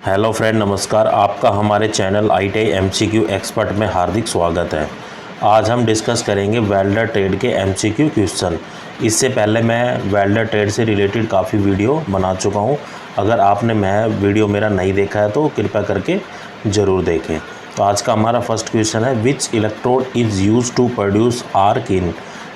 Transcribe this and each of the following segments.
Hello friend, नमस्कार। आपका हमारे चैनल ITI MCQ एक्सपर्ट में हार्दिक स्वागत है। आज हम डिस्कस करेंगे वेल्डर ट्रेड के MCQ क्वेश्चन। इससे पहले मैं वेल्डर ट्रेड से रिलेटेड काफ़ी वीडियो बना चुका हूं। अगर आपने वीडियो मेरा नहीं देखा है तो कृपया करके ज़रूर देखें। तो आज का हमारा फर्स्ट क्वेश्चन है, which electrode is use to produce arc in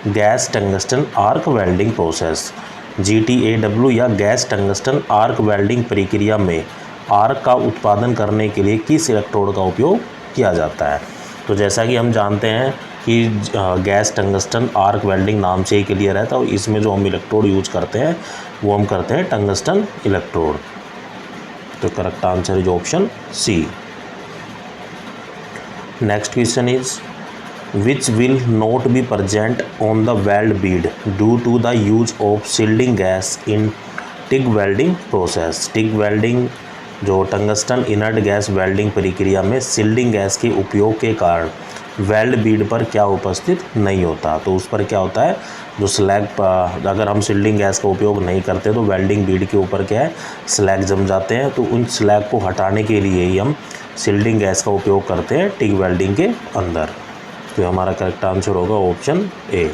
gas tungsten arc welding process. GTAW या गैस टंगस्टन आर्क वेल्डिंग प्रक्रिया में आर्क का उत्पादन करने के लिए किस इलेक्ट्रोड का उपयोग किया जाता है। तो जैसा कि हम जानते हैं कि गैस टंगस्टन आर्क वेल्डिंग नाम से ही क्लियर है, तो इसमें जो हम इलेक्ट्रोड यूज करते हैं वो हम करते हैं टंगस्टन इलेक्ट्रोड। तो correct answer is option C. Next question is, which will not be present on the weld bead due to the use of shielding gas in TIG welding process। TIG welding जो tungsten inert gas welding प्रक्रिया में shielding gas के उपयोग के कारण weld Beed पर क्या उपस्थित नहीं होता। तो उस पर क्या होता है, जो स्लैग, अगर हम शील्डिंग गैस का उपयोग नहीं करते तो वेल्डिंग बीड के ऊपर क्या है, स्लैग जम जाते हैं। तो उन स्लैग को हटाने के लिए ही हम शील्डिंग गैस का उपयोग करते हैं टिग वेल्डिंग के अंदर। तो हमारा करेक्ट आंसर होगा option A.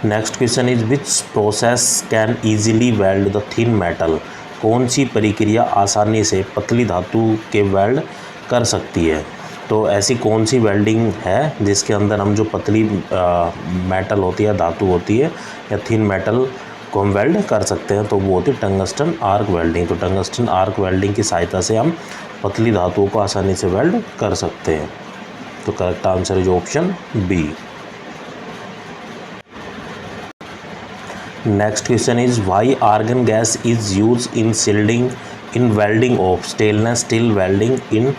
Next question is, which process can easily weld the thin metal. कौन सी प्रक्रिया आसानी से पतली धातु के वेल्ड कर सकती है। तो ऐसी कौन सी वेल्डिंग है जिसके अंदर हम जो पतली मेटल होती है, धातु होती है या थिन मेटल को हम वेल्ड कर सकते हैं। तो वो होती है टंगस्टन आर्क वेल्डिंग। तो टंगस्टन आर्क वेल्डिंग की सहायता से हम पतली धातुओं को आसानी से वेल्ड कर सकते हैं। तो correct answer is option B. Next question is, why argon gas is use in shielding in welding of stainless steel welding in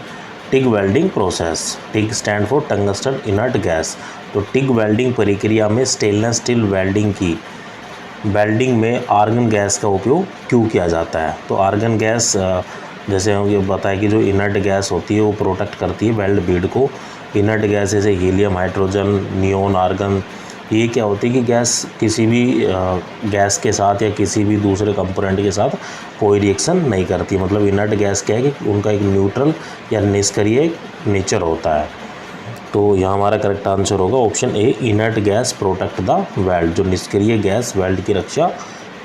TIG welding process. TIG stand for tungsten inert gas. तो TIG welding प्रक्रिया में stainless steel welding की welding में argon gas का उपयोग क्यों किया जाता है। तो आर्गन गैस, जैसे हम ये बताया कि जो इनर्ट गैस होती है वो प्रोटेक्ट करती है वेल्ड बीड को। इनर्ट गैस जैसे हीलियम, हाइड्रोजन, नियोन, आर्गन, ये क्या होती है कि गैस किसी भी गैस के साथ या किसी भी दूसरे कंपोनेंट के साथ कोई रिएक्शन नहीं करती। मतलब इनर्ट गैस क्या है कि उनका एक न्यूट्रल या निष्क्रिय नेचर होता है। तो यहाँ हमारा करेक्ट आंसर होगा option A, inert gas protect the weld. जो निष्क्रिय गैस वेल्ड की रक्षा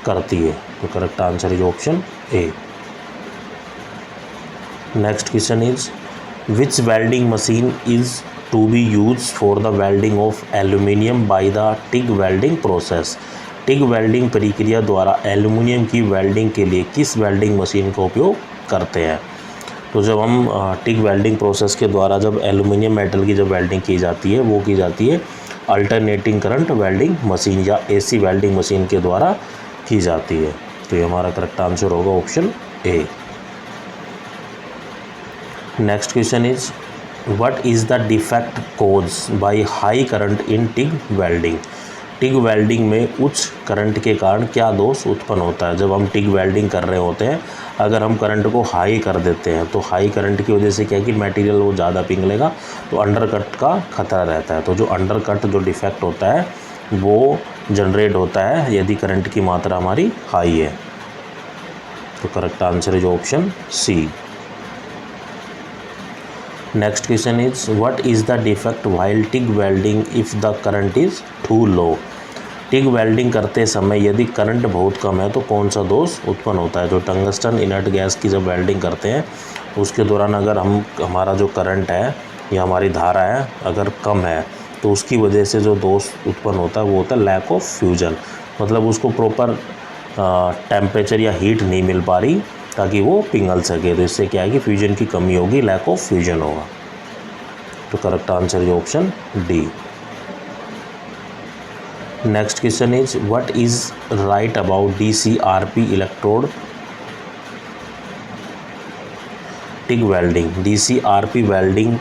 करती है। तो correct answer is option A. Next question is, which welding machine is to be use for the welding of aluminium by the TIG welding process. TIG welding प्रक्रिया द्वारा aluminium की वेल्डिंग के लिए किस वेल्डिंग मशीन का उपयोग करते हैं। तो जब हम टिग वेल्डिंग प्रोसेस के द्वारा जब एल्यूमिनियम मेटल की जब वेल्डिंग की जाती है वो की जाती है अल्टरनेटिंग करंट वेल्डिंग मशीन या AC वेल्डिंग मशीन के द्वारा की जाती है। तो ये हमारा करेक्ट आंसर होगा option A. Next question is, what is the defect cause by high current in TIG welding. TIG welding में उच्च करंट के कारण क्या दोष उत्पन्न होता है। जब हम टिग वेल्डिंग कर रहे होते हैं, अगर हम करंट को हाई कर देते हैं तो हाई करंट की वजह से क्या है कि मटेरियल वो ज़्यादा पिघलेगा, तो अंडरकट का खतरा रहता है। तो जो अंडरकट जो डिफेक्ट होता है वो जनरेट होता है यदि करंट की मात्रा हमारी हाई है। तो correct answer is option C. Next question is, what is the defect while TIG welding if the current is too low. TIG welding करते समय यदि करंट बहुत कम है तो कौन सा दोष उत्पन्न होता है। जो टंगस्टन इनर्ट गैस की जब वेल्डिंग करते हैं उसके दौरान अगर हमारा जो करंट है या हमारी धारा है अगर कम है तो उसकी वजह से जो दोष उत्पन्न होता है वो होता है लैक ऑफ फ्यूजन। मतलब उसको प्रॉपर टेम्परेचर या हीट नहीं मिल पा रही ताकि वो पिघल सके। तो इससे क्या है कि फ्यूजन की कमी होगी, लैक ऑफ फ्यूजन होगा। तो correct answer is option D. Next question is, what is right about DCRP electrode TIG welding. DCRP welding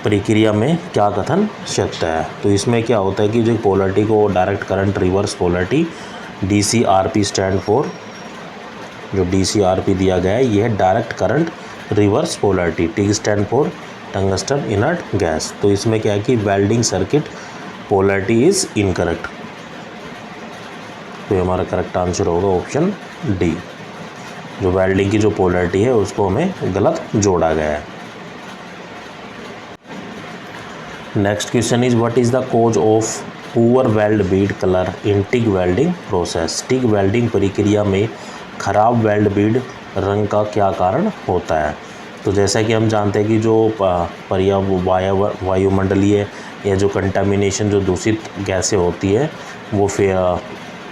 प्रक्रिया में क्या कथन सत्य है। तो इसमें क्या होता है कि जो पोलरिटी को direct current reverse polarity DCRP stand for, जो DCRP दिया गया है यह direct current reverse polarity. TIG stand for tungsten inert gas. तो इसमें क्या है कि welding circuit polarity is incorrect. तो ये हमारा करेक्ट आंसर होगा ऑप्शन डी। जो वेल्डिंग की जो पोलैरिटी है उसको हमें गलत जोड़ा गया है। Next question is what is the cause of poor weld Beed colour in TIG welding process. TIG welding प्रक्रिया में खराब वेल्ड बीड रंग का क्या कारण होता है। तो जैसा कि हम जानते हैं कि जो वायुमंडलीय या जो कंटामिनेशन जो दूषित गैसें होती है वो फिर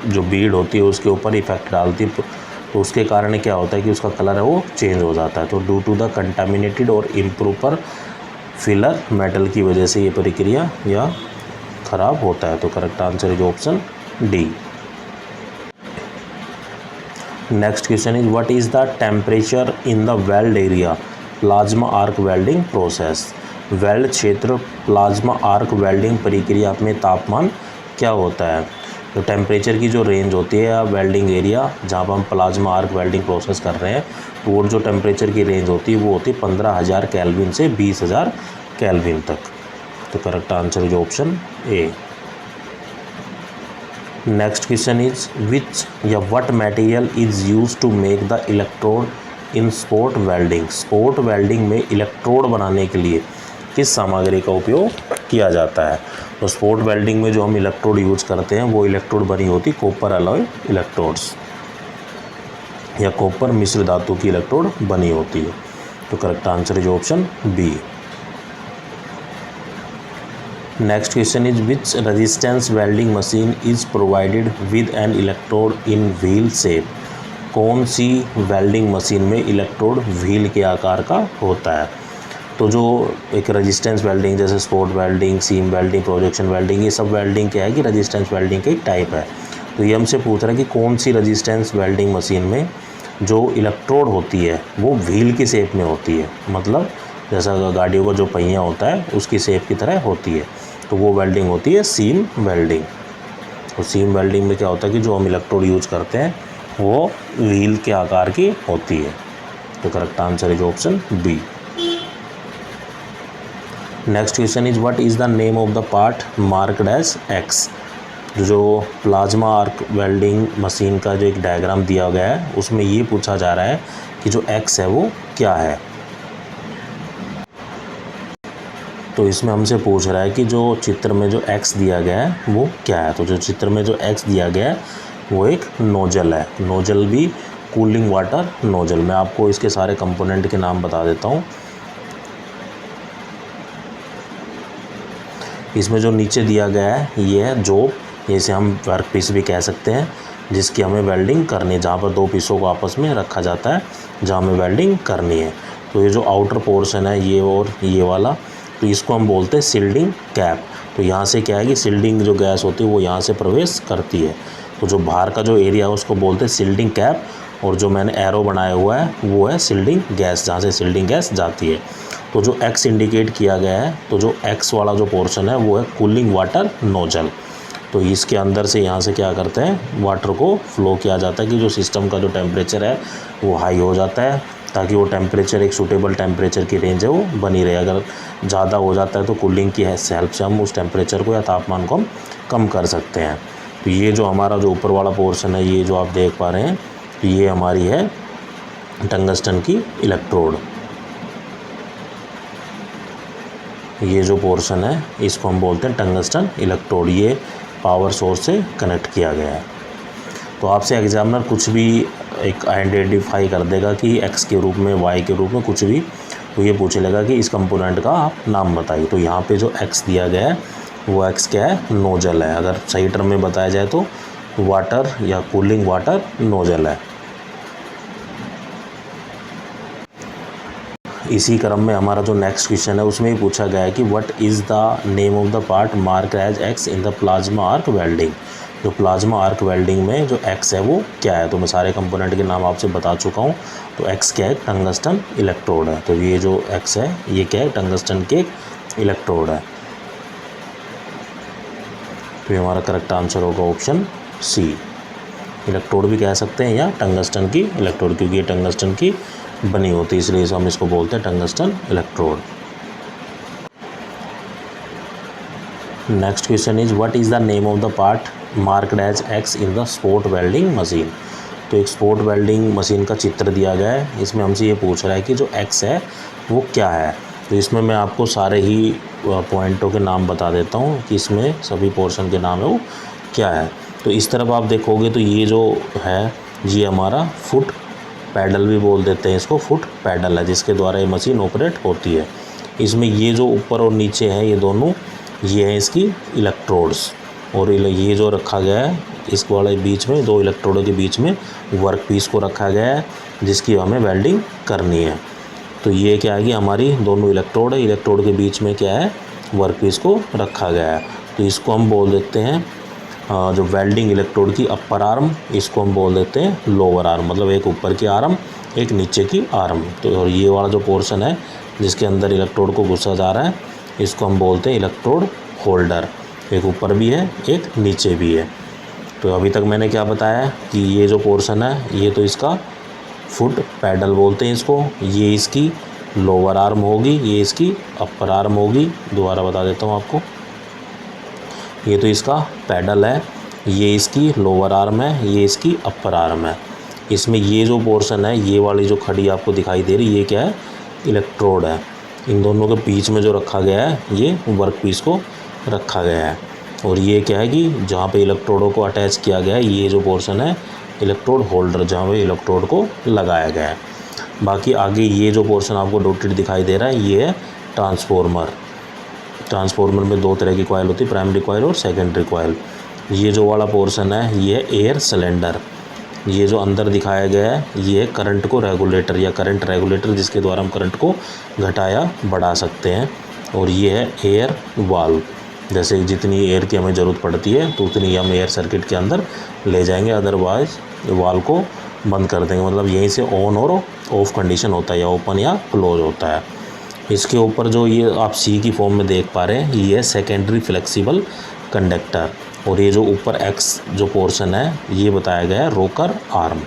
जो बीड होती है उसके ऊपर इफेक्ट डालती है, तो उसके कारण क्या होता है कि उसका कलर है वो चेंज हो जाता है। तो ड्यू टू द कंटामिनेटेड और इम्प्रॉपर फिलर मेटल की वजह से ये प्रक्रिया या ख़राब होता है। तो correct answer is option D. Next question is what is the temperature in the weld area plasma arc welding process. Weld क्षेत्र प्लाज्मा आर्क वेल्डिंग प्रक्रिया में तापमान क्या होता है। तो टेम्परेचर की जो रेंज होती है या वेल्डिंग एरिया जहाँ पर हम प्लाज्मा आर्क वेल्डिंग प्रोसेस कर रहे हैं, तो वो जो टेम्परेचर की रेंज होती है वो होती है 15,000 केल्विन से 20,000 केल्विन तक। तो correct answer is option A. Next question is which या what material is use to make the electrode in spot welding. Spot welding में इलेक्ट्रोड बनाने के लिए किस सामग्री का उपयोग किया जाता है। तो स्पॉट वेल्डिंग में जो हम इलेक्ट्रोड यूज करते हैं वो इलेक्ट्रोड बनी होती कॉपर अलॉय इलेक्ट्रोड्स या कॉपर मिश्र धातु की इलेक्ट्रोड बनी होती है। तो correct answer is option B. Next question is which resistance welding machine is provided with an electrode in wheel shape. कौन सी वेल्डिंग मशीन में इलेक्ट्रोड व्हील के आकार का होता है। तो जो एक रेजिस्टेंस वेल्डिंग जैसे spot welding, seam welding, projection welding, ये सब वेल्डिंग क्या है कि रेजिस्टेंस वेल्डिंग का एक टाइप है। तो ये हमसे पूछ रहा है कि कौन सी रेजिस्टेंस वेल्डिंग मशीन में जो इलेक्ट्रोड होती है वो व्हील की शेप में होती है, मतलब जैसा गाड़ियों का जो पहिया होता है उसकी शेप की तरह होती है। तो वो वेल्डिंग होती है सीम वेल्डिंग। तो सीम वेल्डिंग में क्या होता है कि जो हम इलेक्ट्रोड यूज करते हैं वो व्हील के आकार की होती है। तो correct answer is option B. Next question is what is the name of the part marked as X. जो प्लाज्मा आर्क वेल्डिंग मशीन का जो एक डायग्राम दिया गया है उसमें ये पूछा जा रहा है कि जो एक्स है वो क्या है। तो इसमें हमसे पूछ रहा है कि जो चित्र में जो एक्स दिया गया है वो क्या है। तो जो चित्र में जो एक्स दिया गया है वो एक नोजल है। नोजल भी कूलिंग वाटर नोजल। मैं आपको इसके सारे कंपोनेंट के नाम बता देता हूँ। इसमें जो नीचे दिया गया है ये है जॉब, जैसे हम वर्क पीस भी कह सकते हैं, जिसकी हमें वेल्डिंग करनी है, जहाँ पर दो पीसों को आपस में रखा जाता है जहाँ हमें वेल्डिंग करनी है। तो ये जो आउटर पोर्शन है ये और ये वाला, तो इसको हम बोलते हैं सील्डिंग कैप। तो यहाँ से क्या है कि सील्डिंग जो गैस होती है वो यहाँ से प्रवेश करती है। तो जो बाहर का जो एरिया है उसको बोलते हैं सील्डिंग कैप, और जो मैंने एरो बनाया हुआ है वो है सील्डिंग गैस, जहाँ से सील्डिंग गैस जाती है। तो जो एक्स इंडिकेट किया गया है, तो जो एक्स वाला जो पोर्शन है वो है कूलिंग वाटर नोजल। तो इसके अंदर से यहाँ से क्या करते हैं, वाटर को फ्लो किया जाता है कि जो सिस्टम का जो टेम्परेचर है वो हाई हो जाता है, ताकि वो टेम्परेचर एक सूटेबल टेम्परेचर की रेंज है वो बनी रहे। अगर ज़्यादा हो जाता है तो कूलिंग की हेल्प से हम उस टेम्परेचर को या तापमान को हम कम कर सकते हैं। तो ये जो हमारा जो ऊपर वाला पोर्शन है, ये जो आप देख पा रहे हैं, तो ये हमारी है टंगस्टन की इलेक्ट्रोड। ये जो पोर्शन है इसको हम बोलते हैं टंगस्टन इलेक्ट्रोड। ये पावर सोर्स से कनेक्ट किया गया है। तो आपसे एग्जामिनर कुछ भी एक आइडेंटिफाई कर देगा कि एक्स के रूप में, वाई के रूप में कुछ भी, तो ये पूछ लेगा कि इस कंपोनेंट का आप नाम बताइए। तो यहाँ पे जो एक्स दिया गया है वो एक्स क्या है, नोजल है। अगर सही टर्म में बताया जाए तो वाटर या कूलिंग वाटर नोजल है। इसी क्रम में हमारा जो नेक्स्ट क्वेश्चन है उसमें भी पूछा गया है कि what is the name of the part mark as X in the plasma arc welding. जो प्लाज्मा आर्क वेल्डिंग में जो एक्स है वो क्या है। तो मैं सारे कंपोनेंट के नाम आपसे बता चुका हूँ। तो एक्स क्या है, टंगस्टन इलेक्ट्रोड है। तो ये जो एक्स है ये क्या है, टंगस्टन के इलेक्ट्रोड है। तो ये हमारा करेक्ट आंसर होगा ऑप्शन सी। इलेक्ट्रोड भी कह सकते हैं या टंगस्टन की इलेक्ट्रोड, क्योंकि ये टंगस्टन की बनी होती है इसलिए हम इसको बोलते हैं tungsten electrode. Next question is what is the name of the part marked as X in the spot welding machine. तो एक स्पोर्ट वेल्डिंग मशीन का चित्र दिया गया है, इसमें हमसे ये पूछ रहा है कि जो एक्स है वो क्या है। तो इसमें मैं आपको सारे ही पॉइंटों के नाम बता देता हूँ कि इसमें सभी पोर्शन के नाम है वो क्या है। तो इस तरफ आप देखोगे तो ये जो है ये हमारा फुट पैडल भी बोल देते हैं इसको, फुट पैडल है जिसके द्वारा ये मशीन ऑपरेट होती है। इसमें ये जो ऊपर और नीचे हैं ये दोनों, ये हैं इसकी इलेक्ट्रोड्स, और ये जो रखा गया है इस वाले बीच में, दो इलेक्ट्रोडों के बीच में वर्क पीस को रखा गया है जिसकी हमें वेल्डिंग करनी है। तो ये क्या है कि हमारी दोनों इलेक्ट्रोड है, इलेक्ट्रोड के बीच में क्या है वर्क पीस को रखा गया है। तो इसको हम बोल देते हैं जो वेल्डिंग इलेक्ट्रोड की अपर आर्म, इसको हम बोल देते हैं लोअर आर्म, मतलब एक ऊपर की आर्म एक नीचे की आर्म। तो और ये वाला जो पोर्शन है जिसके अंदर इलेक्ट्रोड को घुसा जा रहा है इसको हम बोलते हैं इलेक्ट्रोड होल्डर, एक ऊपर भी है एक नीचे भी है। तो अभी तक मैंने क्या बताया कि ये जो पोर्शन है ये तो इसका फुट पैडल बोलते हैं इसको, ये इसकी लोअर आर्म होगी, ये इसकी अपर आर्म होगी। दोबारा बता देता हूँ आपको, ये तो इसका पैडल है, ये इसकी लोअर आर्म है, ये इसकी अपर आर्म है। इसमें ये जो पोर्शन है ये वाली जो खड़ी आपको दिखाई दे रही ये क्या है इलेक्ट्रोड है। इन दोनों के बीच में जो रखा गया है ये वर्क पीस को रखा गया है। और ये क्या है कि जहाँ पे इलेक्ट्रोडों को अटैच किया गया है ये जो पोर्शन है इलेक्ट्रोड होल्डर, जहाँ पे इलेक्ट्रोड को लगाया गया है। बाकी आगे ये जो पोर्शन आपको डॉटेड दिखाई दे रहा है ये है ट्रांसफॉर्मर। ट्रांसफॉर्मर में दो तरह की कॉइल होती है, प्राइमरी कॉइल और सेकेंडरी कॉइल। ये जो वाला पोर्शन है ये एयर सिलेंडर, ये जो अंदर दिखाया गया है ये करंट को रेगुलेटर या करंट रेगुलेटर जिसके द्वारा हम करंट को घटाया बढ़ा सकते हैं। और ये है एयर वाल्व, जैसे जितनी एयर की हमें ज़रूरत पड़ती है तो उतनी हम एयर सर्किट के अंदर ले जाएंगे, अदरवाइज वाल्व को बंद कर देंगे, मतलब यहीं से ऑन और ऑफ कंडीशन होता है या ओपन या क्लोज होता है। इसके ऊपर जो ये आप सी की फॉर्म में देख पा रहे हैं ये है सेकेंडरी फ्लेक्सिबल कंडक्टर, और ये जो ऊपर एक्स जो पोर्शन है ये बताया गया है रोकर आर्म।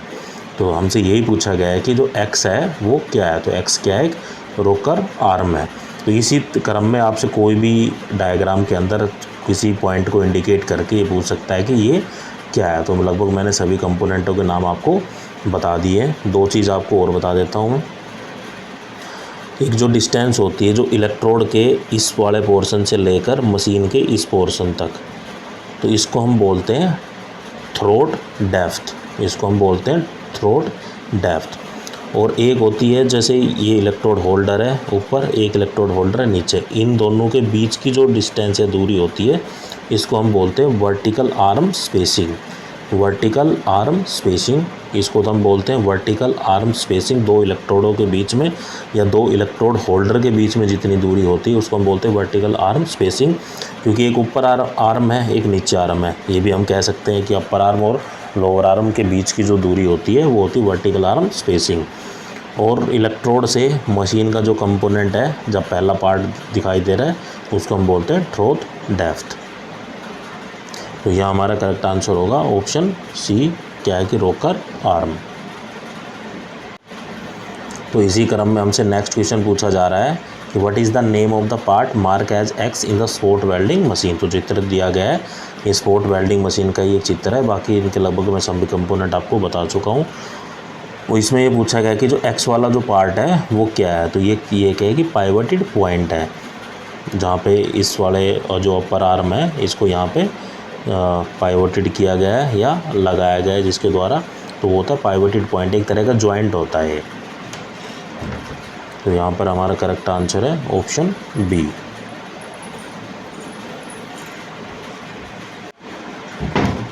तो हमसे यही पूछा गया है कि जो एक्स है वो क्या है, तो एक्स क्या है, एक रोकर आर्म है। तो इसी क्रम में आपसे कोई भी डायग्राम के अंदर किसी पॉइंट को इंडिकेट करके ये पूछ सकता है कि ये क्या है। तो लगभग मैंने सभी कंपोनेंटों के नाम आपको बता दिए। दो चीज़ आपको और बता देता हूँ मैं, एक जो डिस्टेंस होती है जो इलेक्ट्रोड के इस वाले पोर्शन से लेकर मशीन के इस पोर्शन तक, तो इसको हम बोलते हैं थ्रोट डेप्थ, इसको हम बोलते हैं थ्रोट डेप्थ। और एक होती है जैसे ये इलेक्ट्रोड होल्डर है ऊपर, एक इलेक्ट्रोड होल्डर है नीचे, इन दोनों के बीच की जो डिस्टेंस या दूरी होती है इसको हम बोलते हैं vertical arm spacing. Vertical arm spacing इसको तो हम बोलते हैं वर्टिकल आर्म स्पेसिंग। दो इलेक्ट्रोडों के बीच में या दो इलेक्ट्रोड होल्डर के बीच में जितनी दूरी होती है उसको हम बोलते हैं वर्टिकल आर्म स्पेसिंग, क्योंकि एक ऊपर आर्म है एक नीचे आर्म है। ये भी हम कह सकते हैं कि अपर आर्म और लोअर आर्म के बीच की जो दूरी होती है वो होती है वर्टिकल आर्म स्पेसिंग। और इलेक्ट्रोड से मशीन का जो कंपोनेंट है, जब पहला पार्ट दिखाई दे रहा है उसको हम बोलते हैं थ्रोट डेप्थ। तो यह हमारा करेक्ट आंसर होगा ऑप्शन सी, क्या है कि रोकर आर्म। तो इसी क्रम में हमसे नेक्स्ट क्वेश्चन पूछा जा रहा है कि what is the name of the part mark as X in the spot welding machine. तो चित्र दिया गया है, ये स्पोर्ट वेल्डिंग मशीन का ये चित्र है, बाकी इनके लगभग मैं सभी कंपोनेंट आपको बता चुका हूँ। वो इसमें ये पूछा गया कि जो एक्स वाला जो पार्ट है वो क्या है, तो ये क्या है कि पाइवटेड पॉइंट है, जहाँ पे इस वाले जो अपर आर्म है इसको यहाँ पे पाइवटेड किया गया है या लगाया गया है जिसके द्वारा, तो वो होता है पाइवटेड पॉइंट, एक तरह का जॉइंट होता है। तो यहाँ पर हमारा करेक्ट आंसर है option B.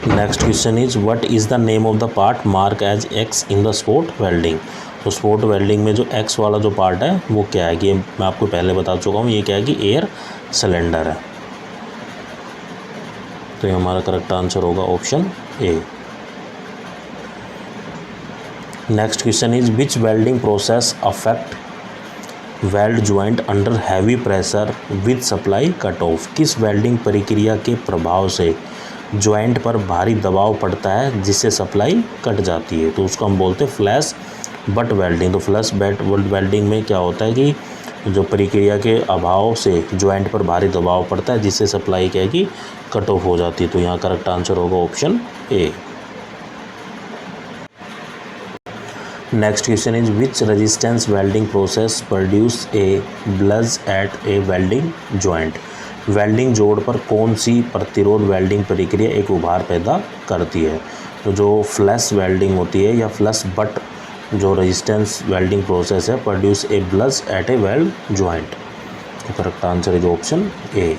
Next question is what is the name of the part mark as X in the spot welding. तो स्पोर्ट वेल्डिंग में जो एक्स वाला जो पार्ट है वो क्या है, कि मैं आपको पहले बता चुका हूँ, ये क्या है कि एयर सिलेंडर है। तो ये हमारा करेक्ट आंसर होगा option A. Next question is which welding process affect weld joint under heavy pressure with supply cut off. किस वेल्डिंग प्रक्रिया के प्रभाव से ज्वाइंट पर भारी दबाव पड़ता है जिससे सप्लाई कट जाती है, तो उसको हम बोलते हैं फ्लैश बट वेल्डिंग। तो फ्लैश बट वेल्डिंग में क्या होता है कि जो प्रक्रिया के अभाव से ज्वाइंट पर भारी दबाव पड़ता है, जिससे सप्लाई क्या है कि कट ऑफ हो जाती है। तो यहाँ करेक्ट आंसर होगा option A. Next question is which resistance welding process produce a bulge at a welding joint. Welding जोड़ पर कौन सी प्रतिरोध वेल्डिंग प्रक्रिया एक उभार पैदा करती है। तो जो फ्लैश वेल्डिंग होती है या फ्लैश बट जो रेजिस्टेंस वेल्डिंग प्रोसेस है produce a bulge at a weld joint. तो correct answer is option A.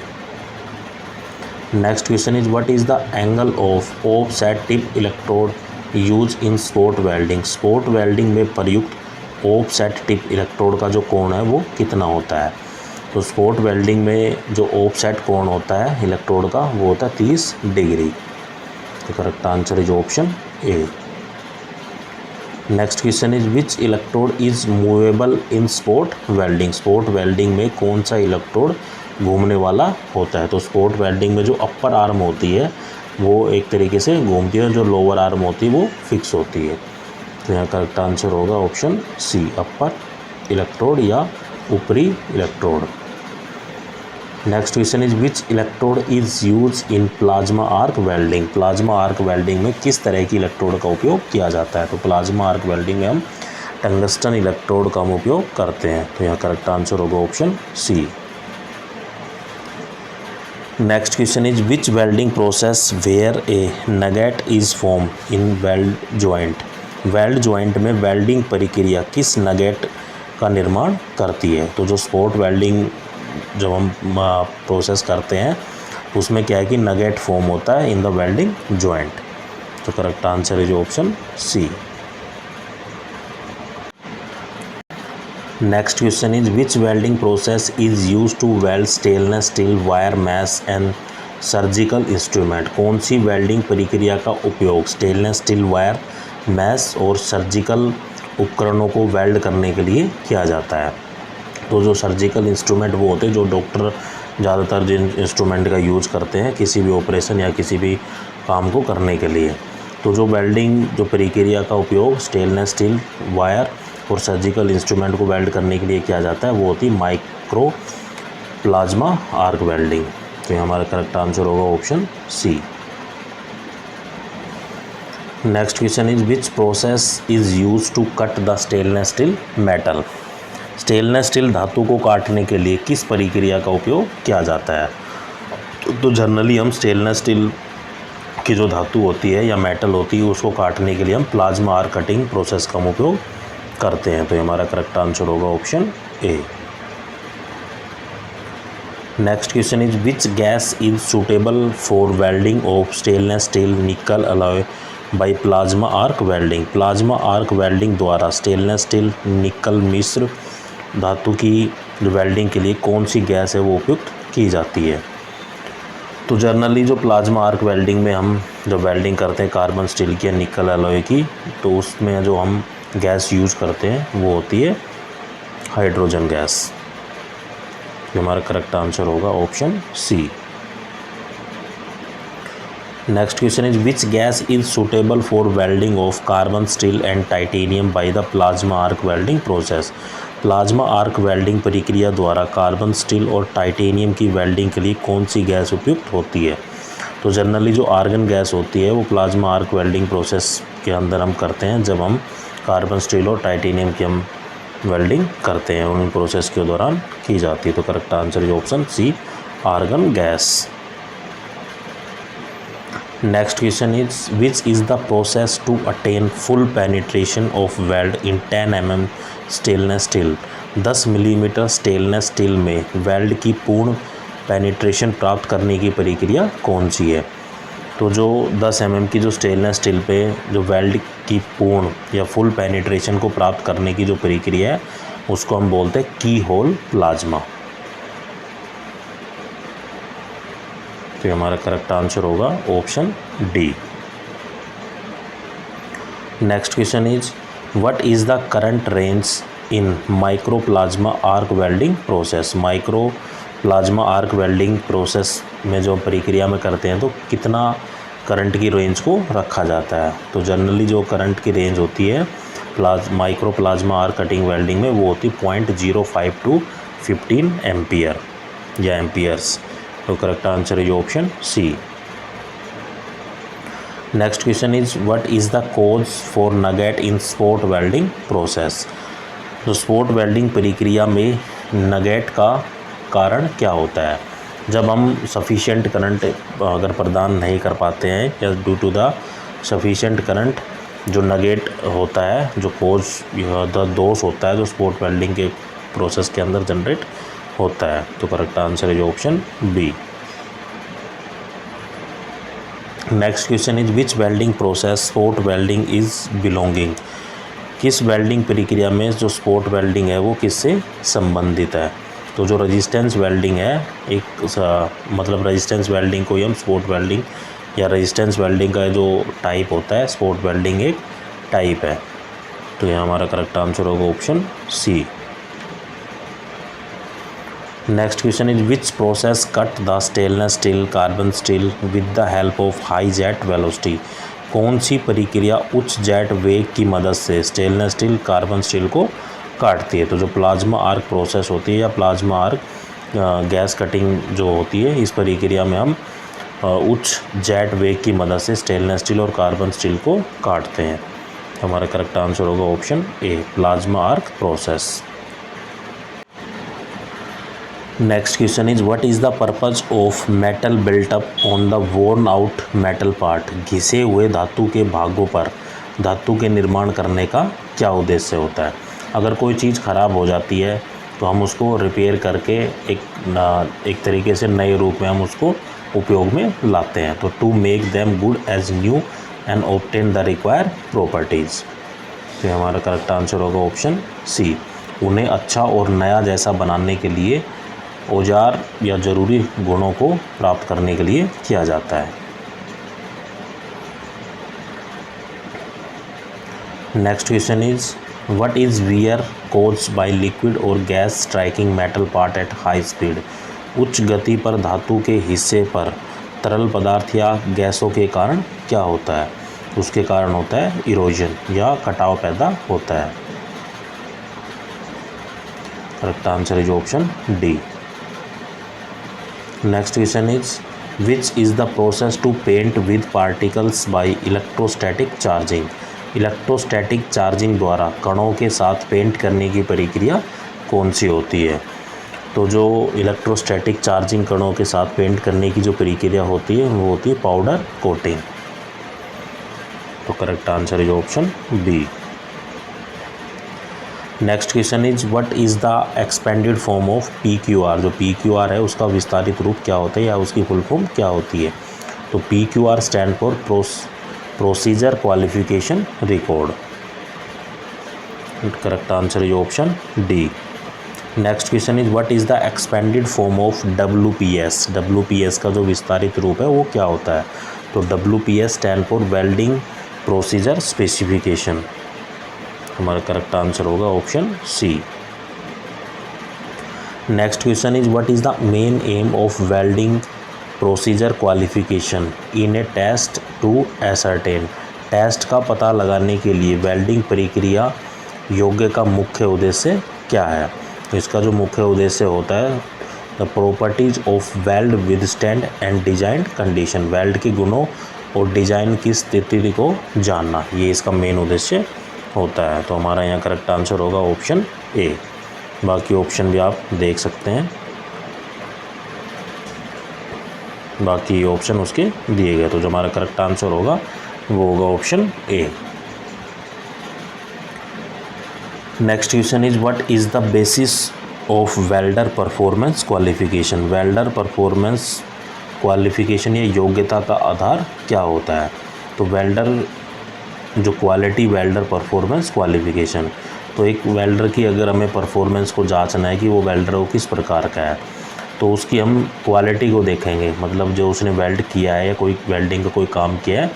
Next question is what is the angle of offset tip electrode use in spot welding. Spot welding में प्रयुक्त offset tip electrode का जो कोण है वो कितना होता है। तो स्पॉट वेल्डिंग में जो ऑफसेट कोण होता है इलेक्ट्रोड का वो होता है 30 डिग्री। तो correct answer is option A. Next question is which electrode is movable in spot welding. Spot welding में कौन सा इलेक्ट्रोड घूमने वाला होता है। तो स्पॉट वेल्डिंग में जो अपर आर्म होती है वो एक तरीके से घूमती है, जो लोअर आर्म होती है वो फिक्स होती है। तो यहाँ करेक्ट आंसर होगा ऑप्शन सी, अपर इलेक्ट्रोड या ऊपरी electrode. Next question is which electrode is use in plasma arc welding. Plasma arc welding में किस तरह की इलेक्ट्रोड का उपयोग किया जाता है। तो प्लाज्मा आर्क वेल्डिंग में हम टंगस्टन इलेक्ट्रोड का हम उपयोग करते हैं। तो यहाँ करेक्ट आंसर होगा option C. Next question is which welding process where a nugget is form in weld joint. Weld joint में वेल्डिंग प्रक्रिया किस नगेट का निर्माण करती है। तो जो स्पॉट वेल्डिंग जब हम प्रोसेस करते हैं उसमें क्या है कि नगेट फॉर्म होता है इन द वेल्डिंग जॉइंट। तो correct answer is option C. Next question is which welding process is use to weld stainless steel wire mesh and surgical instrument. कौन सी वेल्डिंग प्रक्रिया का उपयोग स्टेनलेस स्टील वायर मैश और surgical उपकरणों को weld करने के लिए किया जाता है। तो जो सर्जिकल इंस्ट्रूमेंट वो होते हैं जो डॉक्टर ज़्यादातर जिन इंस्ट्रूमेंट का यूज करते हैं किसी भी ऑपरेशन या किसी भी काम को करने के लिए। तो जो वेल्डिंग जो प्रक्रिया का उपयोग स्टेनलेस स्टील वायर और सर्जिकल इंस्ट्रूमेंट को वेल्ड करने के लिए किया जाता है वो होती है माइक्रो प्लाज्मा आर्क वेल्डिंग। तो हमारा करेक्ट आंसर होगा option C. Next question is which process is use to cut the stainless steel metal. Stainless steel धातु को काटने के लिए किस प्रक्रिया का उपयोग किया जाता है। तो जनरली हम स्टेनलेस स्टील की जो धातु होती है या मेटल होती है उसको काटने के लिए हम प्लाज्मा आर्क कटिंग प्रोसेस का उपयोग करते हैं। तो हमारा करेक्ट आंसर होगा option A. Next question is which gas is suitable for welding of stainless steel nickel alloy by plasma arc welding. Plasma arc welding द्वारा स्टेनलेस स्टील निकल मिश्र धातु की वेल्डिंग के लिए कौन सी गैस है वो उपयुक्त की जाती है। तो जनरली जो प्लाज्मा आर्क वेल्डिंग में हम जब वेल्डिंग करते हैं कार्बन स्टील की या निकल अलॉय की तो उसमें जो हम गैस यूज करते हैं वो होती है हाइड्रोजन गैस। हमारा करेक्ट आंसर होगा option C. Next question is which gas is suitable for welding of carbon steel and titanium by the plasma arc welding process. Plasma arc welding प्रक्रिया द्वारा carbon steel और titanium की welding के लिए कौन सी gas उपयुक्त होती है। तो जनरली जो आर्गन गैस होती है वो प्लाज्मा आर्क वेल्डिंग प्रोसेस के अंदर हम करते हैं जब हम कार्बन स्टील और टाइटेनियम की हम वेल्डिंग करते हैं उन प्रोसेस के दौरान की जाती है। तो correct answer is option C, argon gas. Next question is which is the process to attain full penetration of weld in 10 mm stainless steel. 10 millimetre stainless steel में वेल्ड की पूर्ण पेनिट्रेशन प्राप्त करने की प्रक्रिया कौन सी है। तो जो 10 mm की जो स्टेनलेस स्टील पे जो वेल्ड की पूर्ण या फुल पेनिट्रेशन को प्राप्त करने की जो प्रक्रिया है उसको हम बोलते हैं की होल प्लाज्मा। तो हमारा करेक्ट आंसर होगा option D. Next question is what is the current range in micro plasma arc welding process. Micro plasma arc welding process में जो प्रक्रिया में करते हैं तो कितना करंट की रेंज को रखा जाता है। तो जनरली जो करंट की रेंज होती है micro plasma arc cutting welding में वो होती है 0.05 to 15 एम्पियर या एम्पियर्स। तो correct answer is option C. Next question is what is the cause for nugget in spot welding process. तो स्पॉट वेल्डिंग प्रक्रिया में नगेट का कारण क्या होता है। जब हम सफिशिएंट करंट अगर प्रदान नहीं कर पाते हैं या due to the sufficient current जो नगेट होता है, जो कोज द दोष होता है जो स्पॉट वेल्डिंग के प्रोसेस के अंदर जनरेट होता है। तो correct answer is option B. Next question is which welding process spot welding is belonging. किस वेल्डिंग प्रक्रिया में जो स्पॉट वेल्डिंग है वो किससे संबंधित है। तो जो रेजिस्टेंस वेल्डिंग है एक मतलब रेजिस्टेंस वेल्डिंग को ही हम स्पॉट वेल्डिंग या रेजिस्टेंस वेल्डिंग का जो टाइप होता है स्पॉट वेल्डिंग एक टाइप है। तो यहाँ हमारा करेक्ट आंसर होगा option C. Next question is which process cut the stainless steel carbon steel with the help of high jet velocity. कौन सी प्रक्रिया उच्च जेट वेग की मदद से स्टेनलेस स्टील कार्बन स्टील को काटती है। तो जो प्लाज्मा आर्क प्रोसेस होती है या प्लाज्मा आर्क गैस कटिंग जो होती है, इस प्रक्रिया में हम उच्च जेट वेग की मदद से स्टेनलेस स्टील और कार्बन स्टील को काटते हैं। हमारा करेक्ट आंसर होगा option A, plasma arc process. Next question is what is the purpose of metal built up on the worn out metal part. घिसे हुए धातु के भागों पर धातु के निर्माण करने का क्या उद्देश्य होता है। अगर कोई चीज़ ख़राब हो जाती है तो हम उसको रिपेयर करके एक तरीके से नए रूप में हम उसको उपयोग में लाते हैं। तो to make them good as new and obtain the require properties. तो हमारा करेक्ट आंसर होगा ऑप्शन सी, उन्हें अच्छा और नया जैसा बनाने के लिए औजार या ज़रूरी गुणों को प्राप्त करने के लिए किया जाता है। Next question is what is wear caused by liquid और gas striking metal part at high speed. उच्च गति पर धातु के हिस्से पर तरल पदार्थ या गैसों के कारण क्या होता है। उसके कारण होता है इरोजन या कटाव पैदा होता है। Correct answer is option D. Next question is which is the process to paint with particles by electrostatic charging. Electrostatic charging द्वारा कणों के साथ पेंट करने की प्रक्रिया कौन सी होती है। तो जो इलेक्ट्रोस्टैटिक चार्जिंग कणों के साथ पेंट करने की जो प्रक्रिया होती है वो होती है पाउडर कोटिंग। तो correct answer is option B. Next question is what is the expanded form of PQR। जो PQR है उसका विस्तारित रूप क्या होता है या उसकी फुल फॉर्म क्या होती है। तो PQR stand for procedure qualification record. Correct answer is option D. Next question is what is the expanded form of WPS। WPS का जो विस्तारित रूप है वो क्या होता है। तो WPS stand for welding procedure specification. हमारा करेक्ट आंसर होगा option C. Next question is what is the main aim of welding procedure qualification in a test to ascertain. Test का पता लगाने के लिए वेल्डिंग प्रक्रिया योग्य का मुख्य उद्देश्य क्या है। तो इसका जो मुख्य उद्देश्य होता है the properties of weld withstand and design condition. Weld के गुणों और डिजाइन की स्थिति को जानना, ये इसका मेन उद्देश्य होता है। तो हमारा यहाँ करेक्ट आंसर होगा ऑप्शन ए। बाकी ऑप्शन भी आप देख सकते हैं, बाकी ऑप्शन उसके दिए गए। तो जो हमारा करेक्ट आंसर होगा वो होगा option A. Next question is what is the basis of welder performance qualification. Welder performance qualification या योग्यता का आधार क्या होता है। तो वेल्डर जो क्वालिटी वेल्डर परफॉर्मेंस क्वालिफिकेशन, तो एक वेल्डर की अगर हमें परफॉर्मेंस को जांचना है कि वो वेल्डर वो किस प्रकार का है, तो उसकी हम क्वालिटी को देखेंगे। मतलब जो उसने वेल्ड किया है या कोई वेल्डिंग का कोई काम किया है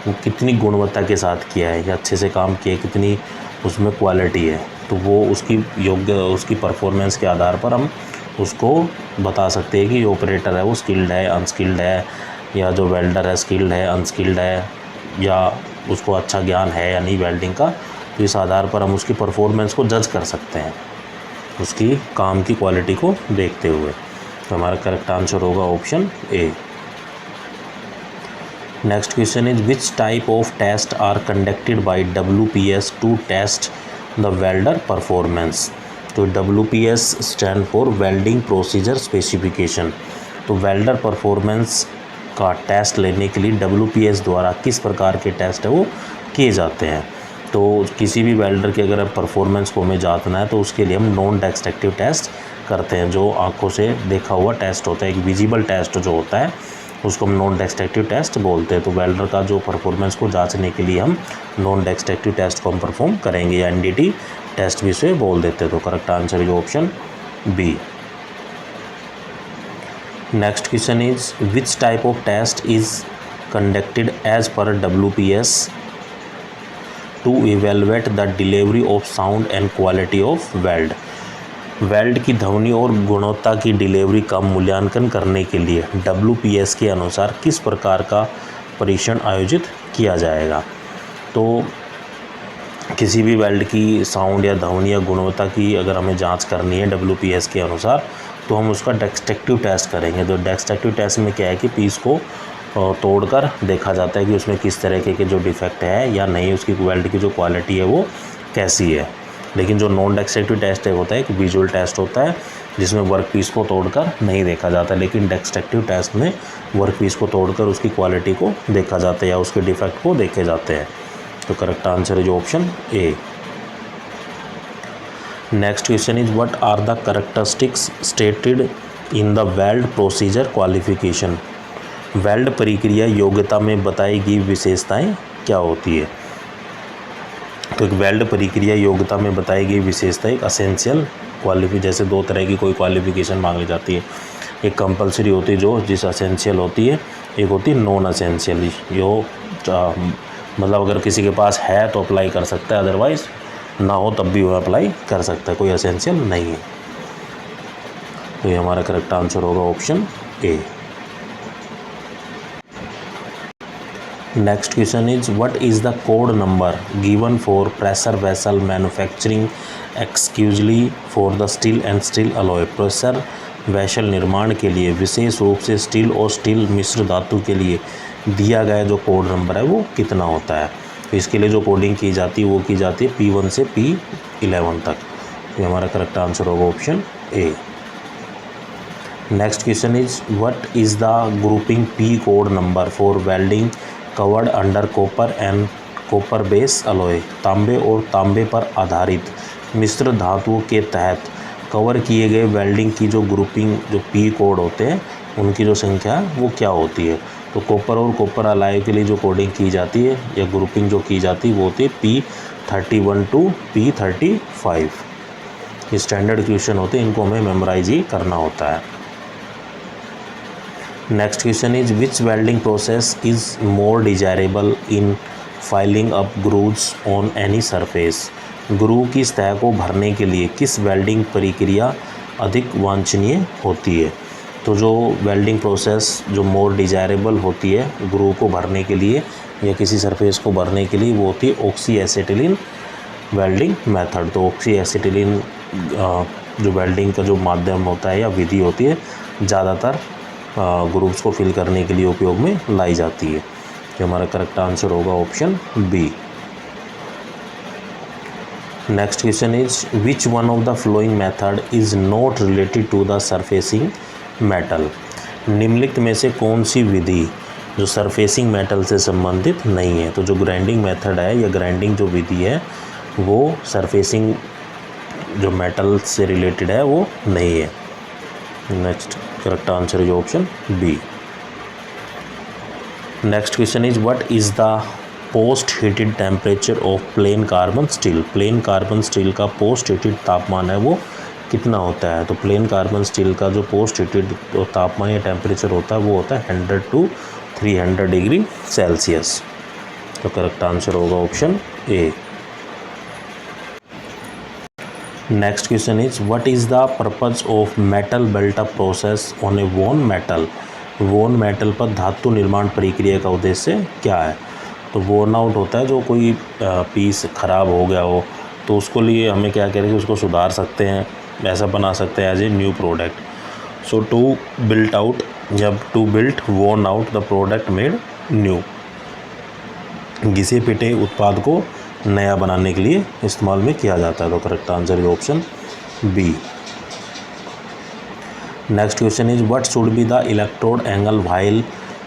वो कितनी गुणवत्ता के साथ किया है या अच्छे से काम किया है, कितनी उसमें क्वालिटी है। तो वो उसकी परफॉर्मेंस के आधार पर हम उसको बता सकते हैं कि ऑपरेटर है वो स्किल्ड है, अनस्किल्ड है, या जो वेल्डर है स्किल्ड है, अनस्किल्ड है, या उसको अच्छा ज्ञान है या नहीं वेल्डिंग का। तो इस आधार पर हम उसकी परफॉर्मेंस को जज कर सकते हैं। उसकी काम की क्वालिटी को देखते हुए। तो हमारा करेक्ट आंसर होगा option A. Next question is which type of test are conducted by WPS to test the welder performance. तो WPS stand for welding procedure specification. तो वेल्डर परफॉर्मेंस का टेस्ट लेने के लिए WPS द्वारा किस प्रकार के टेस्ट है वो किए जाते हैं। तो किसी भी वेल्डर के अगर परफॉर्मेंस को हमें जांचना है तो उसके लिए हम नॉन डिस्ट्रक्टिव टेस्ट करते हैं, जो आंखों से देखा हुआ टेस्ट होता है। एक विजिबल टेस्ट जो होता है उसको हम नॉन डिस्ट्रक्टिव टेस्ट बोलते हैं। तो वेल्डर का जो परफॉर्मेंस को जांचने के लिए हम नॉन डिस्ट्रक्टिव टेस्ट को हम परफॉर्म करेंगे, या NDT टेस्ट भी इसे बोल देते हैं। तो correct answer is option B. Next question is which type of test is conducted as per WPS to evaluate the delivery of sound and quality of weld. Weld की ध्वनि और गुणवत्ता की डिलीवरी का मूल्यांकन करने के लिए WPS के अनुसार किस प्रकार का परीक्षण आयोजित किया जाएगा। तो किसी भी वेल्ड की साउंड या ध्वनि या गुणवत्ता की अगर हमें जांच करनी है WPS के अनुसार, तो हम उसका डिस्ट्रक्टिव टेस्ट करेंगे। तो डिस्ट्रक्टिव टेस्ट में क्या है कि पीस को तोड़कर देखा जाता है कि उसमें किस तरीके के जो डिफेक्ट है या नहीं, उसकी वेल्ड की जो क्वालिटी है वो कैसी है। लेकिन जो नॉन डिस्ट्रक्टिव टेस्ट है होता है एक विजुअल टेस्ट होता है जिसमें वर्क पीस को तोड़कर नहीं देखा जाता, लेकिन डिस्ट्रक्टिव टेस्ट में वर्क पीस को तोड़कर उसकी क्वालिटी को देखा जाता है या उसके डिफेक्ट को देखे जाते हैं। तो correct answer is option A. Next question is what are the characteristics stated in the weld procedure qualification. Weld प्रक्रिया योग्यता में बताई गई विशेषताएं क्या होती है। तो एक वेल्ड प्रक्रिया योग्यता में बताई गई विशेषता एक असेंशियल क्वालिफिकेशन, जैसे दो तरह की कोई क्वालिफिकेशन मांगी जाती है। एक कंपलसरी होती है जो जिस असेंशियल होती है, एक होती है नॉन असेंशियल। जो मतलब अगर किसी के पास है तो अप्लाई कर सकता है, अदरवाइज ना हो तब भी वो अप्लाई कर सकता है, कोई असेंशियल नहीं है। तो ये हमारा करेक्ट आंसर होगा option A. Next question is what is the code number given for pressure vessel manufacturing exclusively for the steel and steel alloy. Pressure vessel निर्माण के लिए विशेष रूप से स्टील और स्टील मिश्र धातु के लिए दिया गया जो कोड नंबर है वो कितना होता है। तो इसके लिए जो कोडिंग की जाती है वो की जाती है P1 से P11 तक। ये हमारा करेक्ट आंसर होगा option A. Next question is what is the grouping P code number for welding covered under copper and copper base alloy. तांबे और तांबे पर आधारित मिश्र धातुओं के तहत कवर किए गए वेल्डिंग की जो ग्रुपिंग जो P कोड होते हैं उनकी जो संख्या वो क्या होती है। तो कॉपर और कॉपर अलॉय के लिए जो कोडिंग की जाती है या ग्रुपिंग जो की जाती है वो होती है P31 टू P35। ये स्टैंडर्ड क्वेश्चन होते हैं, इनको हमें मेमोराइज ही करना होता है। Next question is which welding process is more desirable in filling up grooves on any surface. Groove की सतह को भरने के लिए किस वेल्डिंग प्रक्रिया अधिक वांछनीय होती है। तो जो वेल्डिंग प्रोसेस जो मोर डिजायरेबल होती है ग्रूव को भरने के लिए या किसी सरफेस को भरने के लिए वो होती है ऑक्सी एसिटिलीन वेल्डिंग मेथड। तो ऑक्सी एसिटिलीन जो वेल्डिंग का जो माध्यम होता है या विधि होती है ज़्यादातर ग्रुप्स को फिल करने के लिए उपयोग में लाई जाती है। ये हमारा करेक्ट आंसर होगा option B. Next question is which one of the following method is not related to the surfacing metal. निम्नलिखित में से कौन सी विधि जो सरफेसिंग मेटल से संबंधित नहीं है। तो जो ग्राइंडिंग मेथड है या ग्राइंडिंग जो विधि है वो सरफेसिंग जो मेटल से रिलेटेड है वो नहीं है। Next correct answer is option B. Next question is what is the post heated temperature of plain carbon steel. Plain carbon steel का पोस्ट हीटेड तापमान है वो कितना होता है। तो प्लेन कार्बन स्टील का जो पोस्ट हीटेड तापमान या टेम्परेचर होता है वो होता है 100 to 300 डिग्री सेल्सियस। तो करेक्ट आंसर होगा option A. Next question is what is the purpose of metal built up process on a worn metal. वोन मेटल पर धातु निर्माण प्रक्रिया का उद्देश्य क्या है। तो वोन आउट होता है जो कोई पीस ख़राब हो गया हो तो उसको लिए हमें क्या करेंगे उसको सुधार सकते हैं ऐसा बना सकते हैं as a new product. So to built out, जब to built worn out the product made new, घिसे पिटे उत्पाद को नया बनाने के लिए इस्तेमाल में किया जाता है। तो correct answer is option B. Next question is what should be the electrode angle while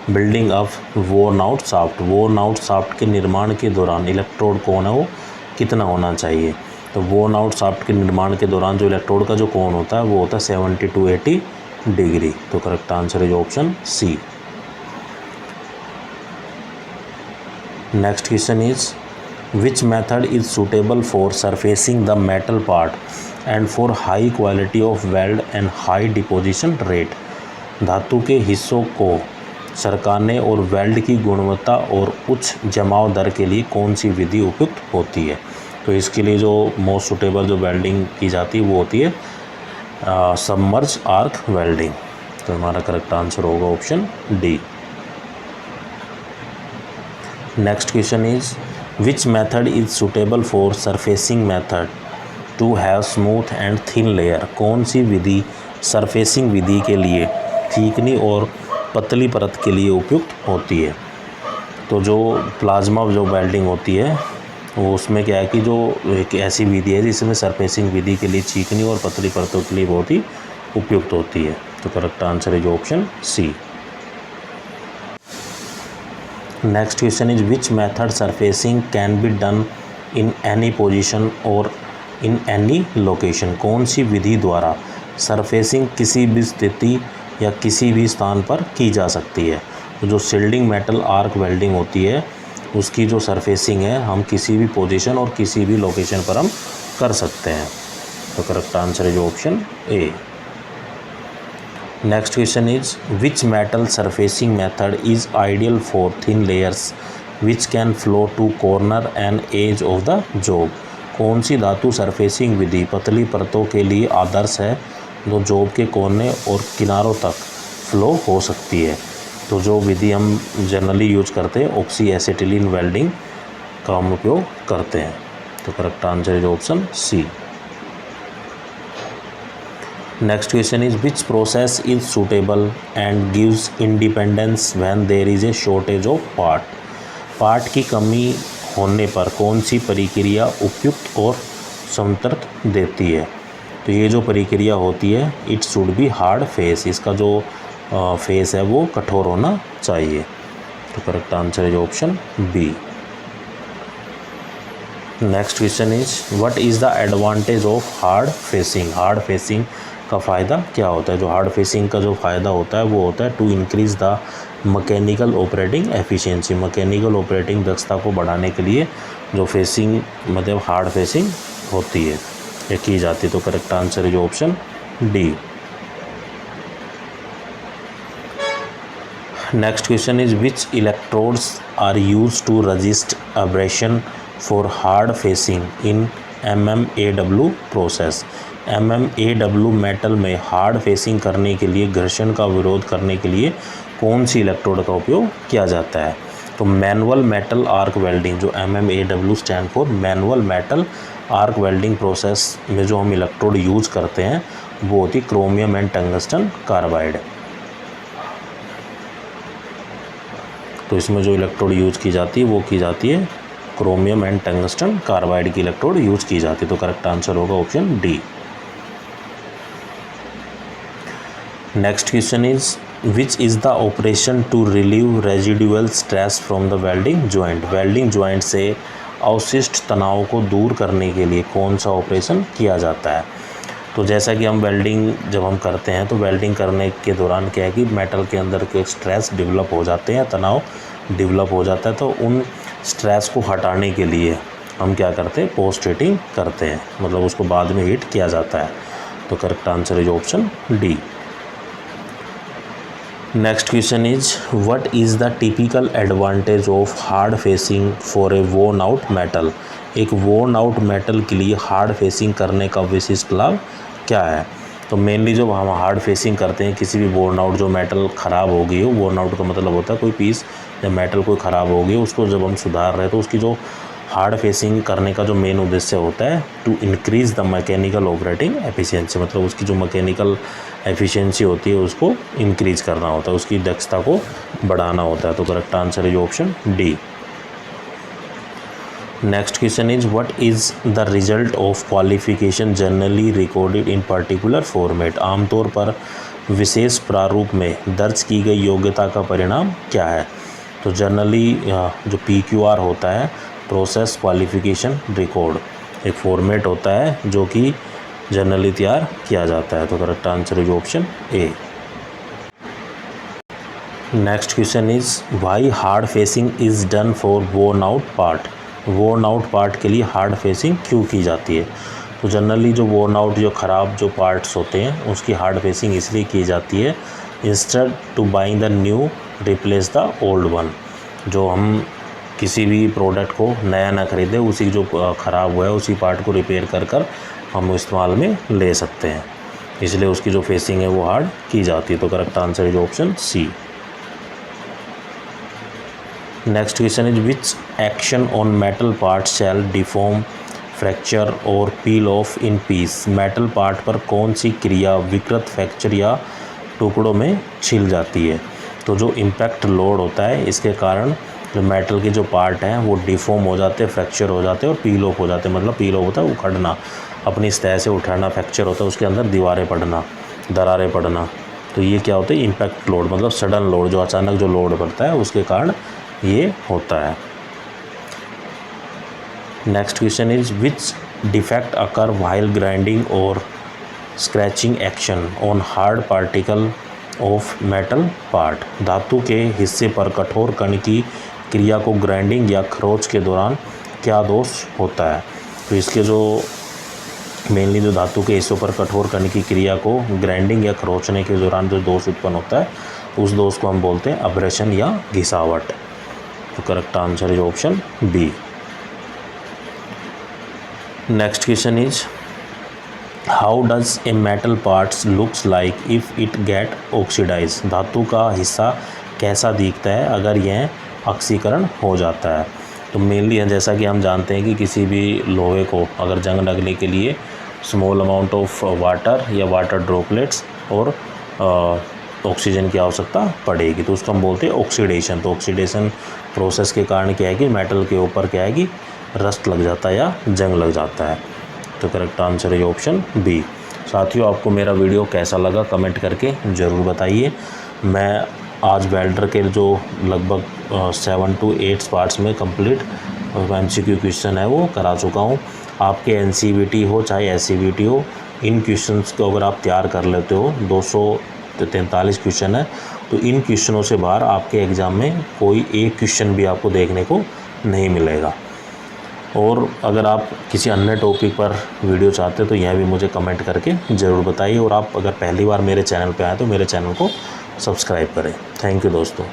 building up worn out shaft. Worn out shaft के निर्माण के दौरान इलेक्ट्रोड कोण है वो कितना होना चाहिए। तो वोर्न आउट शाफ्ट के निर्माण के दौरान जो इलेक्ट्रोड का जो कोण होता है वो होता है 70 to 80 डिग्री। तो correct answer is option C. Next question is which method is suitable for surfacing the metal part and for high quality of weld and high deposition rate. धातु के हिस्सों को सरकाने और वेल्ड की गुणवत्ता और उच्च जमाव दर के लिए कौन सी विधि उपयुक्त होती है। तो इसके लिए जो मोस्ट सुटेबल जो वेल्डिंग की जाती है वो होती है सबमर्ज आर्क वेल्डिंग। तो हमारा करेक्ट आंसर होगा option D. Next question is which method is suitable for surfacing method to have smooth and thin layer. कौन सी विधि सरफेसिंग विधि के लिए चिकनी और पतली परत के लिए उपयुक्त होती है। तो जो प्लाज्मा जो वेल्डिंग होती है वो उसमें क्या है कि जो एक ऐसी विधि है जिसमें सरफेसिंग विधि के लिए चिकनी और पतली परतों के लिए बहुत ही उपयुक्त होती है। तो correct answer is option C. Next question is which method surfacing can be done in any position और इन एनी लोकेशन। कौन सी विधि द्वारा सरफेसिंग किसी भी स्थिति या किसी भी स्थान पर की जा सकती है। तो जो शिल्डिंग मेटल आर्क वेल्डिंग होती है उसकी जो सरफेसिंग है हम किसी भी पोजीशन और किसी भी लोकेशन पर हम कर सकते हैं। तो correct answer is option A. Next question is which metal surfacing method is ideal for thin layers which can flow to corner and edge of the job. कौन सी धातु सरफेसिंग विधि पतली परतों के लिए आदर्श है जो जॉब के कोने और किनारों तक फ्लो हो सकती है। तो जो विधि हम जनरली यूज करते हैं ऑक्सी एसिटिलीन वेल्डिंग का हम उपयोग करते हैं। तो correct answer is option C. Next question is which process is suitable and gives independence when there is a shortage of part. Part की कमी होने पर कौन सी प्रक्रिया उपयुक्त और समर्थ देती है। तो ये जो प्रक्रिया होती है it should be hard face, इसका जो फेस है वो कठोर होना चाहिए। तो correct answer is option B. Next question is what is the advantage of hard facing. Hard facing का फ़ायदा क्या होता है। जो हार्ड फेसिंग का जो फ़ायदा होता है वो होता है to increase the mechanical operating efficiency. Mechanical operating दक्षता को बढ़ाने के लिए जो फेसिंग मतलब हार्ड फेसिंग होती है ये की जाती है। तो correct answer is option D. Next question is which electrodes are use to resist abrasion for hard facing in MMAW process. MMAW metal में हार्ड फेसिंग करने के लिए घर्षण का विरोध करने के लिए कौन सी इलेक्ट्रोड का उपयोग किया जाता है। तो मैनुअल मेटल आर्क वेल्डिंग, जो MMAW stand for manual metal arc welding process में जो हम इलेक्ट्रोड यूज करते हैं वो होती क्रोमियम एंड टंगस्टन कार्बाइड। तो इसमें जो इलेक्ट्रोड यूज की जाती है वो की जाती है क्रोमियम एंड टंगस्टन कार्बाइड की इलेक्ट्रोड यूज की जाती है। तो करेक्ट आंसर होगा option D. Next question is which is the operation to relieve residual stress from the welding joint. Welding joint से अवशिष्ट तनाव को दूर करने के लिए कौन सा ऑपरेशन किया जाता है। तो जैसा कि हम वेल्डिंग जब हम करते हैं तो वेल्डिंग करने के दौरान क्या है कि मेटल के अंदर के स्ट्रेस डेवलप हो जाते हैं, तनाव डेवलप हो जाता है। तो उन स्ट्रेस को हटाने के लिए हम क्या करते हैं पोस्ट हीटिंग करते हैं, मतलब उसको बाद में हीट किया जाता है। तो correct answer is option D. Next question is what is the typical advantage of hard facing for a worn out metal. एक वोर्न आउट मेटल के लिए हार्ड फेसिंग करने का विशिष्ट लाभ क्या है। तो मेनली जब हम हार्ड फेसिंग करते हैं किसी भी वोर्न आउट जो मेटल ख़राब हो गई हो, वोर्न आउट का मतलब होता है कोई पीस या मेटल कोई ख़राब हो गई उसको जब हम सुधार रहे हैं तो उसकी जो हार्ड फेसिंग करने का जो मेन उद्देश्य होता है to increase the mechanical operating efficiency, मतलब उसकी जो मैकेनिकल एफिशिएंसी होती है उसको इंक्रीज़ करना होता है, उसकी दक्षता को बढ़ाना होता है। तो correct answer is option D. Next question is what is the result of qualification generally recorded in particular format. आमतौर पर विशेष प्रारूप में दर्ज की गई योग्यता का परिणाम क्या है। तो जनरली जो PQR होता है, प्रोसेस क्वालिफिकेशन रिकॉर्ड, एक फॉर्मेट होता है जो कि जनरली तैयार किया जाता है। तो correct answer is option A. Next question is why hard facing is done for worn out part. Worn out part के लिए हार्ड फेसिंग क्यों की जाती है। तो जनरली जो वोर्न आउट, जो ख़राब जो पार्ट्स होते हैं उसकी हार्ड फेसिंग इसलिए की जाती है instead to buying the new replace the old one. जो हम किसी भी प्रोडक्ट को नया ना खरीदें, उसी जो ख़राब हुआ है उसी पार्ट को रिपेयर कर कर हम इस्तेमाल में ले सकते हैं, इसलिए उसकी जो फेसिंग है वो हार्ड की जाती है। तो correct answer is option C. Next question is which action on metal part shall deform, fracture और peel off in piece. Metal part पर कौन सी क्रिया विकृत, फ्रैक्चर या टुकड़ों में छिल जाती है। तो जो इम्पैक्ट लोड होता है इसके कारण जो मेटल के जो पार्ट हैं वो डिफॉर्म हो जाते हैं, फ्रैक्चर हो जाते हैं और पील ऑफ हो जाते हैं। मतलब पील ऑफ होता है उखड़ना, अपनी सतह से उठना, फ्रैक्चर होता है उसके अंदर दीवारें पड़ना, दरारें पड़ना। तो ये क्या होता है, इम्पैक्ट लोड, मतलब सडन लोड, जो अचानक जो लोड पड़ता है उसके कारण ये होता है। Next question is which defect occur while grinding और scratching action on hard particle of metal part. धातु के हिस्से पर कठोर कण की क्रिया को ग्राइंडिंग या खरोच के दौरान क्या दोष होता है। तो इसके जो मेनली जो धातु के हिस्सों पर कठोर कण की क्रिया को ग्राइंडिंग या खरोचने के दौरान जो दोष उत्पन्न होता है उस दोष को हम बोलते हैं अब्रेशन या घिसावट। तो correct answer is option B. Next question is how does a metal parts looks like if it get oxidise. धातु का हिस्सा कैसा दिखता है अगर यह ऑक्सीकरण हो जाता है। तो मेनली जैसा कि हम जानते हैं कि किसी भी लोहे को अगर जंग लगने के लिए स्मॉल अमाउंट ऑफ वाटर या वाटर ड्रॉपलेट्स और ऑक्सीजन की आवश्यकता पड़ेगी, तो उसको हम बोलते हैं ऑक्सीडेशन। तो ऑक्सीडेशन प्रोसेस के कारण क्या है कि मेटल के ऊपर क्या है कि रस्ट लग जाता है या जंग लग जाता है। तो करेक्ट आंसर है ऑप्शन बी। साथियों, आपको मेरा वीडियो कैसा लगा कमेंट करके ज़रूर बताइए। मैं आज वेल्डर के जो लगभग 7 to 8 पार्ट्स में कंप्लीट MCQ क्वेश्चन है वो करा चुका हूँ। आपके NCVT हो चाहे SCVT हो, इन क्वेश्चंस को अगर आप तैयार कर लेते हो, 243 क्वेश्चन है, तो इन क्वेश्चनों से बाहर आपके एग्ज़ाम में कोई एक क्वेश्चन भी आपको देखने को नहीं मिलेगा। और अगर आप किसी अन्य टॉपिक पर वीडियो चाहते हो तो यह भी मुझे कमेंट करके ज़रूर बताइए। और आप अगर पहली बार मेरे चैनल पे आए तो मेरे चैनल को सब्सक्राइब करें। थैंक यू दोस्तों।